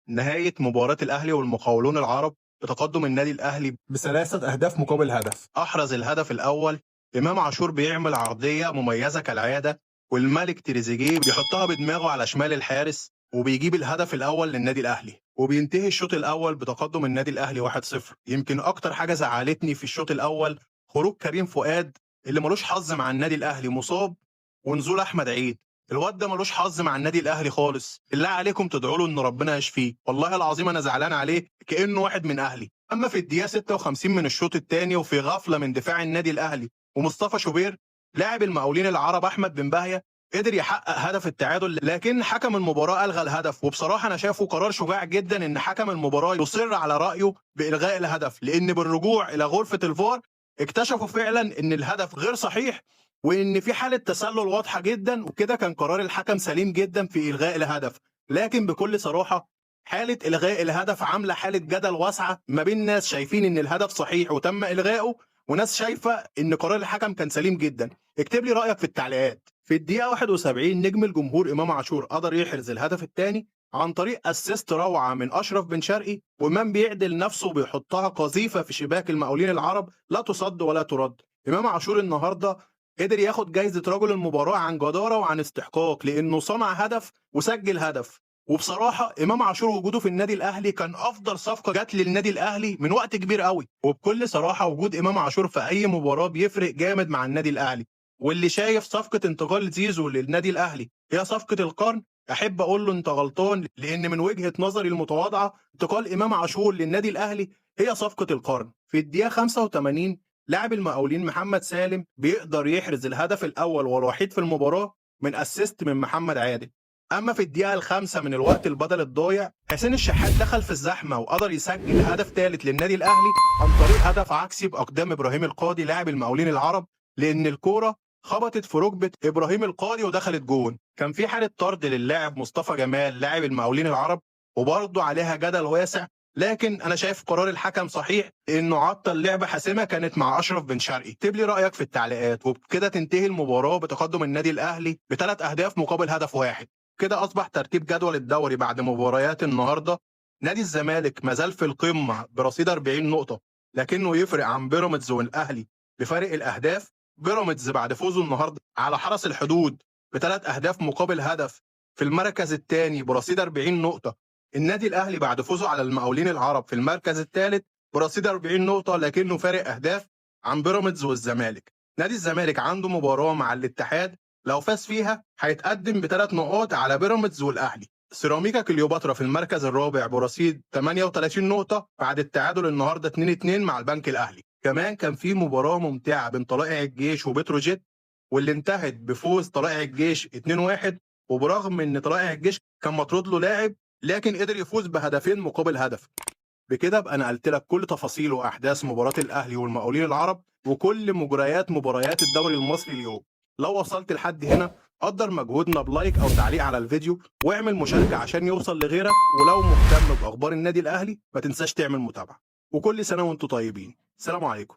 نهاية مباراة الأهلي والمقاولون العرب بتقدم النادي الأهلي بثلاثة أهداف مقابل هدف. أحرز الهدف الأول إمام عاشور بيعمل عرضية مميزة كالعادة، والملك تريزيجيه بيحطها بدماغه على شمال الحارس وبيجيب الهدف الأول للنادي الأهلي، وبينتهي الشوط الأول بتقدم النادي الأهلي 1-0. يمكن أكتر حاجة زعلتني في الشوط الأول خروج كريم فؤاد اللي ملوش حظ مع النادي الأهلي، مصاب، ونزول أحمد عيد. الواد ده ملوش حظ مع النادي الاهلي خالص، بالله عليكم تدعوا له ان ربنا يشفيه، والله العظيم انا زعلان عليه كانه واحد من اهلي. اما في الدقيقه 56 من الشوط الثاني وفي غفله من دفاع النادي الاهلي ومصطفى شوبير، لاعب المقاولين العرب احمد بن باهيه قدر يحقق هدف التعادل، لكن حكم المباراه الغى الهدف. وبصراحه انا شايفه قرار شجاع جدا ان حكم المباراه يصر على رايه بالغاء الهدف، لان بالرجوع الى غرفه الفار اكتشفوا فعلا ان الهدف غير صحيح وان في حاله تسلل واضحه جدا، وكده كان قرار الحكم سليم جدا في الغاء الهدف. لكن بكل صراحه حاله الغاء الهدف عامله حاله جدل واسعه ما بين ناس شايفين ان الهدف صحيح وتم الغائه، وناس شايفه ان قرار الحكم كان سليم جدا. اكتب لي رايك في التعليقات. في الدقيقه 71 نجم الجمهور امام عاشور قدر يحرز الهدف الثاني عن طريق اسيست روعه من اشرف بن شرقي، وامام بيعدل نفسه وبيحطها قذيفه في شباك المقاولين العرب لا تصد ولا ترد. امام عاشور النهارده قدر ياخد جايزة رجل المباراة عن جدارة وعن استحقاق، لأنه صنع هدف وسجل هدف. وبصراحة إمام عاشور وجوده في النادي الأهلي كان أفضل صفقة جت للنادي الأهلي من وقت كبير قوي. وبكل صراحة وجود إمام عاشور في أي مباراة بيفرق جامد مع النادي الأهلي. واللي شايف صفقة انتقال زيزو للنادي الأهلي هي صفقة القرن، أحب أقول له أنت غلطان، لأن من وجهة نظري المتواضعة انتقال إمام عاشور للنادي الأهلي هي صفقة القرن. في الدقيقة 85 لاعب المقاولين محمد سالم بيقدر يحرز الهدف الاول والوحيد في المباراه من اسيست من محمد عادل. اما في الدقيقه الخامسه من الوقت البدل الضايع حسين الشحات دخل في الزحمه وقدر يسجل هدف ثالث للنادي الاهلي عن طريق هدف عكسي باقدام ابراهيم القاضي لاعب المقاولين العرب، لان الكوره خبطت في ركبه ابراهيم القاضي ودخلت جون. كان في حاله طرد للاعب مصطفى جمال لاعب المقاولين العرب وبرضه عليها جدل واسع، لكن انا شايف قرار الحكم صحيح انه عطل لعبه حاسمه كانت مع اشرف بن شرقي. اكتب لي رايك في التعليقات. وبكده تنتهي المباراه بتقدم النادي الاهلي بثلاث اهداف مقابل هدف واحد. كده اصبح ترتيب جدول الدوري بعد مباريات النهارده: نادي الزمالك ما زال في القمه برصيد 40 نقطه، لكنه يفرق عن بيراميدز والاهلي بفارق الاهداف. بيراميدز بعد فوزه النهارده على حرس الحدود بثلاث اهداف مقابل هدف في المركز الثاني برصيد 40 نقطه. النادي الاهلي بعد فوزه على المقاولين العرب في المركز الثالث برصيد 40 نقطه، لكنه فارق اهداف عن بيراميدز والزمالك. نادي الزمالك عنده مباراه مع الاتحاد، لو فاز فيها هيتقدم بثلاث نقاط على بيراميدز والاهلي. سيراميكا كليوباترا في المركز الرابع برصيد 38 نقطه بعد التعادل النهارده 2-2 مع البنك الاهلي. كمان كان في مباراه ممتعه بين طلائع الجيش وبتروجيت، واللي انتهت بفوز طلائع الجيش 2-1، وبرغم ان طلائع الجيش كان مطرود له لاعب لكن قدر يفوز بهدفين مقابل هدف. بكده ابقى نقلت لك كل تفاصيل واحداث مباراه الاهلي والمقاولين العرب وكل مباريات الدوري المصري اليوم. لو وصلت لحد هنا قدر مجهودنا بلايك او تعليق على الفيديو، واعمل مشاركه عشان يوصل لغيرك. ولو مهتم باخبار النادي الاهلي ما تنساش تعمل متابعه. وكل سنه وانتم طيبين. سلام عليكم.